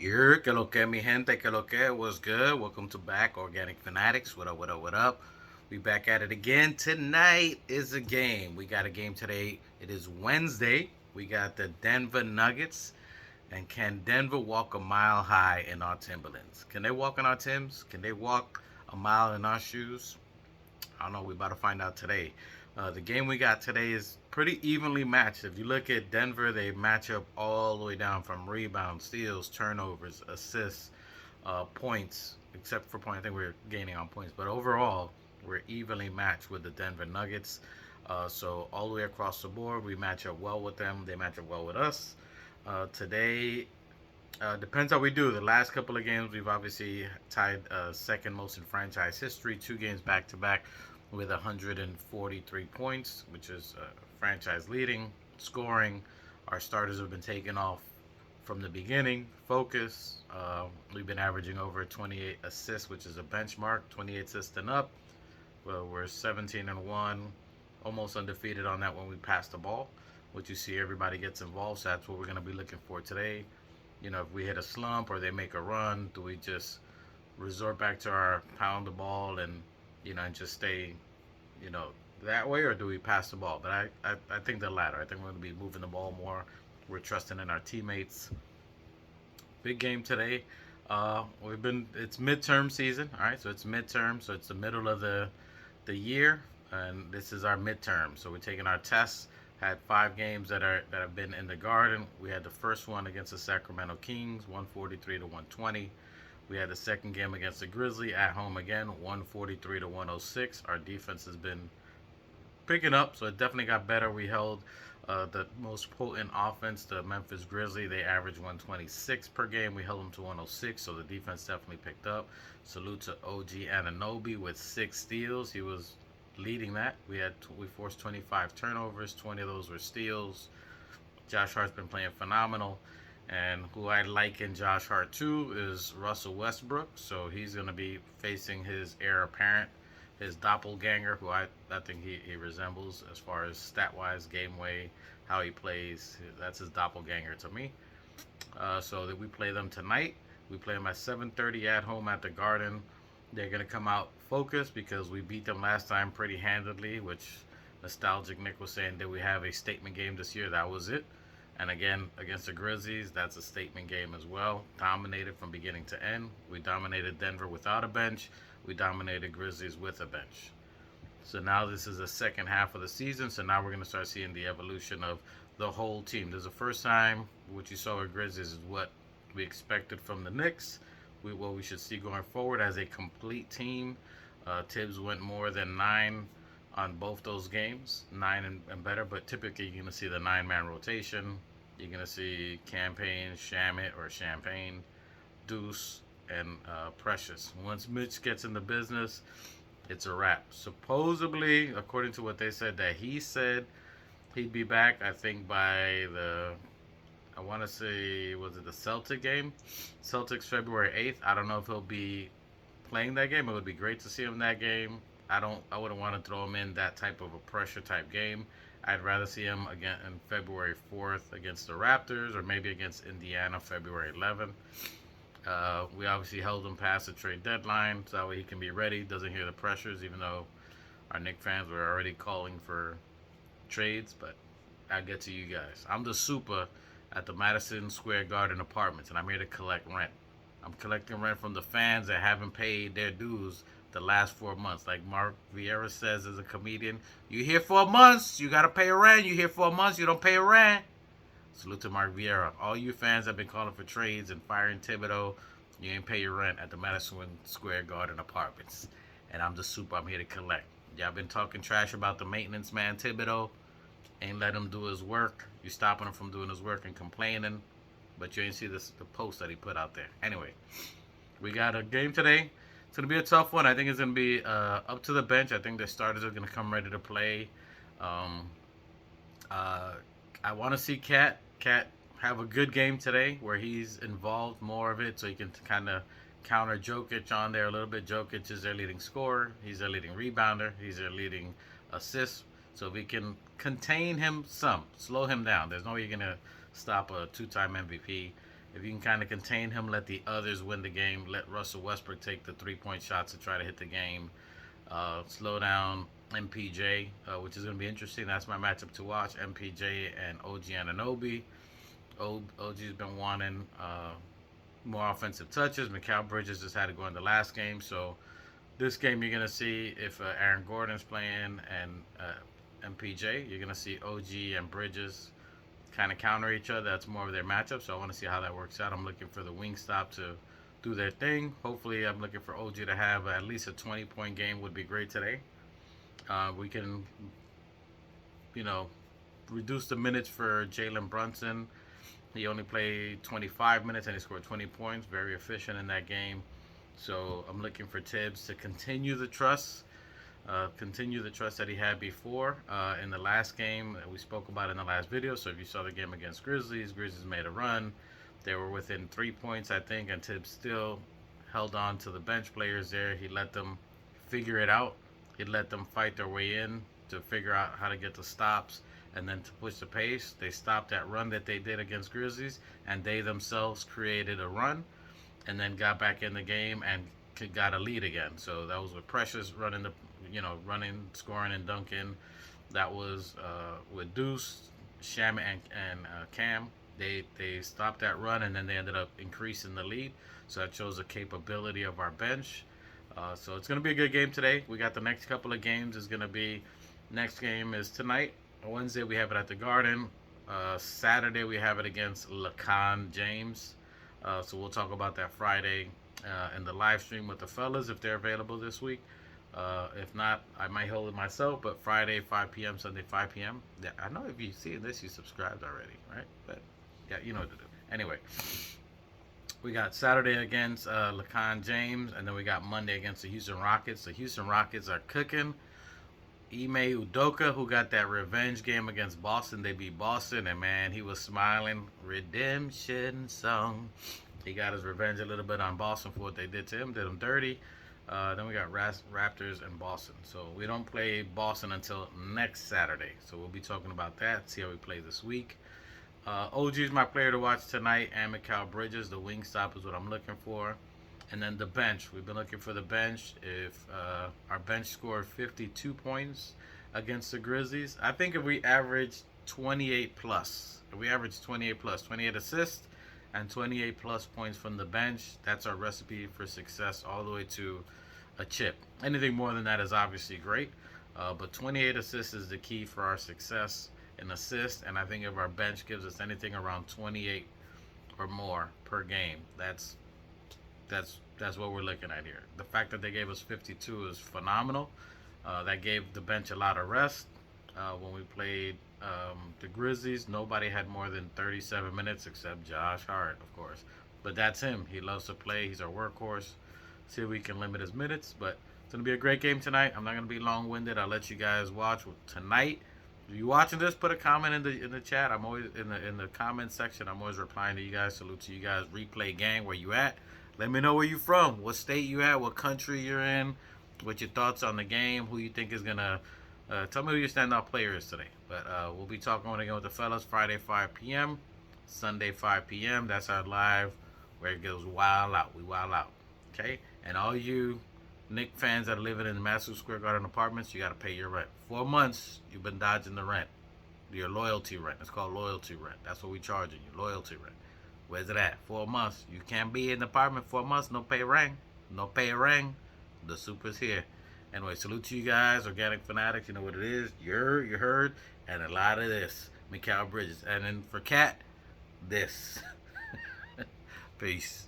Que lo que, mi gente, que lo que, what's good? Welcome to back, Organic Fanatics. What up, what up, what up? We back at it again. Tonight is a game. We got a game today. It is Wednesday. We got the Denver Nuggets. And can Denver walk a mile high in our Timberlands? Can they walk in our Timbs? Can they walk a mile in our shoes? I don't know. We're about to find out today. The game we got today is pretty evenly matched. If you look at Denver, they match up all the way down from rebounds, steals, turnovers, assists, points, except for points. I think we're gaining on points. But overall, we're evenly matched with the Denver Nuggets. So all the way across the board, we match up well with them. They match up well with us. Today, depends how we do. The last couple of games, we've obviously tied second most in franchise history, 2 games back to back with 143 points, which is franchise leading. Scoring, our starters have been taken off from the beginning. Focus, we've been averaging over 28 assists, which is a benchmark, 28 assists and up. Well, we're 17-1, almost undefeated on that when we pass the ball. What you see, everybody gets involved, so that's what we're going to be looking for today. If we hit a slump or they make a run, do we just resort back to our pound the ball and and just stay, you know, that way, or do we pass the ball? But I think the latter. I think we're going to be moving the ball more. We're trusting in our teammates. Big game today. It's midterm season, all right. So it's midterm, so it's the middle of the year, and this is our midterm. So we're taking our tests. Had 5 games that have been in the Garden. We had the first one against the Sacramento Kings, 143 to 120. We had the second game against the Grizzlies at home again, 143 to 106. Our defense has been picking up, so it definitely got better. We held the most potent offense, the Memphis Grizzlies. They averaged 126 per game. We held them to 106, so the defense definitely picked up. Salute to OG Anunoby with 6 steals. He was leading that. We forced 25 turnovers. 20 of those were steals. Josh Hart's been playing phenomenal. And who I like in Josh Hart too is Russell Westbrook. So he's going to be facing his heir apparent, his doppelganger, who I think he resembles as far as stat-wise, game-way, how he plays. That's his doppelganger to me. So that we play them tonight. We play them at 7:30 at home at the Garden. They're going to come out focused because we beat them last time pretty handedly, which Nostalgic Nick was saying, did we have a statement game this year? That was it. And again, against the Grizzlies, that's a statement game as well. Dominated from beginning to end. We dominated Denver without a bench. We dominated Grizzlies with a bench. So now this is the second half of the season. So now we're going to start seeing the evolution of the whole team. This is the first time what you saw with Grizzlies is what we expected from the Knicks. What we should see going forward as a complete team. Tibbs went more than 9 on both those games, 9 and better, but typically you're going to see the 9-man rotation. You're going to see Campaign, Champagne, Deuce, and Precious. Once Mitch gets in the business, it's a wrap. Supposedly, according to what they said, that he said he'd be back, I think, by I want to say, was it the Celtic game? Celtics February 8th. I don't know if he'll be playing that game. It would be great to see him in that game. I wouldn't want to throw him in that type of a pressure type game. I'd rather see him again in February 4th against the Raptors, or maybe against Indiana February 11th. We obviously held him past the trade deadline, so that way he can be ready, doesn't hear the pressures, even though our Knicks fans were already calling for trades. But I'll get to you guys. I'm the super at the Madison Square Garden Apartments, and I'm here to collect rent. I'm collecting rent from the fans that haven't paid their dues the last 4 months. Like Mark Vieira says as a comedian, you here 4 months, you gotta pay rent. You here 4 months, you don't pay rent. Salute to Mark Vieira. All you fans have been calling for trades and firing Thibodeau, you ain't pay your rent at the Madison Square Garden Apartments. And I'm the super, I'm here to collect. Y'all been talking trash about the maintenance man Thibodeau. Ain't let him do his work. You stopping him from doing his work and complaining. But you ain't see the post that he put out there. Anyway, we got a game today. It's going to be a tough one. I think it's going to be up to the bench. I think the starters are going to come ready to play. I want to see Cat have a good game today where he's involved more of it so he can kind of counter Jokic on there a little bit. Jokic is their leading scorer. He's their leading rebounder. He's their leading assist. So we can contain him some, slow him down. There's no way you're going to stop a 2-time MVP If you can kind of contain him, let the others win the game. Let Russell Westbrook take the 3-point shots to try to hit the game. Slow down MPJ, which is going to be interesting. That's my matchup to watch. MPJ and OG Anunoby. OG's been wanting more offensive touches. Mikal Bridges just had to go in the last game. So this game you're going to see if Aaron Gordon's playing and MPJ, you're going to see OG and Bridges kind of counter each other. That's more of their matchup. So I want to see how that works out. I'm looking for the Wingstop to do their thing. Hopefully, I'm looking for OG to have at least a 20-point game. Would be great today. We can, reduce the minutes for Jalen Brunson. He only played 25 minutes and he scored 20 points. Very efficient in that game. So I'm looking for Tibbs to continue the trust that he had before in the last game that we spoke about in the last video. So if you saw the game against Grizzlies made a run. They were within 3 points, I think, and Tibbs still held on to the bench players there. He let them figure it out. He let them fight their way in to figure out how to get the stops and then to push the pace. They stopped that run that they did against Grizzlies, and they themselves created a run and then got back in the game and got a lead again. So that was with Precious running, scoring, and dunking. That was with Deuce, Sham, and Cam. They stopped that run and then they ended up increasing the lead. So that shows the capability of our bench. So it's going to be a good game today. We got the next couple of games. Next game is tonight. Wednesday we have it at the Garden. Saturday we have it against LeCon James. So we'll talk about that Friday in the live stream with the fellas if they're available this week. If not, I might hold it myself. But Friday 5 p.m., Sunday 5 p.m. Yeah, I know if you see this, you subscribed already, right? But yeah, you know what to do. Anyway, we got Saturday against LeCon James, and then we got Monday against the Houston Rockets. The Houston Rockets are cooking. Ime Udoka, who got that revenge game against Boston. They beat Boston, and man, he was smiling. Redemption song. He got his revenge a little bit on Boston for what they did to him, did him dirty. Then we got Raptors and Boston. So we don't play Boston until next Saturday. So we'll be talking about that, see how we play this week. OG is my player to watch tonight, and Mikal Bridges. The wing stop is what I'm looking for. And then the bench. We've been looking for the bench. If our bench scored 52 points against the Grizzlies, I think if we average 28 plus, 28 assists and 28 plus points from the bench, that's our recipe for success all the way to a chip. Anything more than that is obviously great, but 28 assists is the key for our success in assists, and I think if our bench gives us anything around 28 or more per game, that's what we're looking at here. The fact that they gave us 52 is phenomenal. That gave the bench a lot of rest. When we played the Grizzlies, nobody had more than 37 minutes except Josh Hart, of course. But that's him. He loves to play. He's our workhorse. See if we can limit his minutes. But it's going to be a great game tonight. I'm not going to be long-winded. I'll let you guys watch tonight. If you're watching this, put a comment in the chat. I'm always in the comment section. I'm always replying to you guys. Salute to you guys. Replay gang, where you at? Let me know where you from, what state you at, what country you're in, what your thoughts on the game, who you think is gonna. Tell me who your standout player is today. But we'll be talking again with the fellas Friday 5 p.m., Sunday 5 p.m. That's our live where it goes wild out. We wild out. Okay? And all you Knicks fans that are living in the Madison Square Garden apartments, you got to pay your rent. 4 months, you've been dodging the rent. Your loyalty rent. It's called loyalty rent. That's what we charging you, loyalty rent. Where's it at? 4 months. You can't be in the apartment 4 months. No pay ring. No pay ring. The super's here. Anyway, salute to you guys, Organic Fanatics. You know what it is. You heard. And a lot of this. Mikal Bridges. And then for Cat, this. Peace.